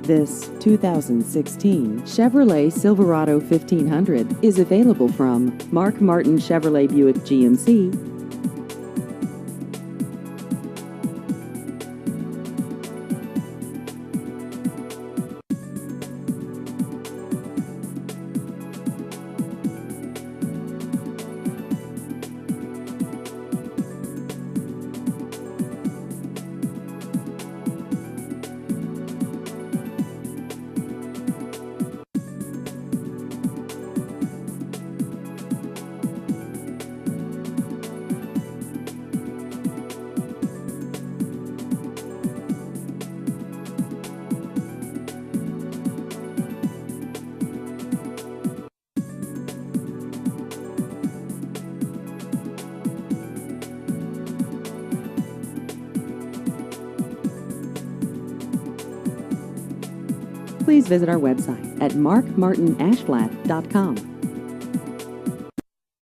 This 2016 Chevrolet Silverado 1500 is available from Mark Martin Chevrolet Buick GMC. Please visit our website at markmartinashflat.com.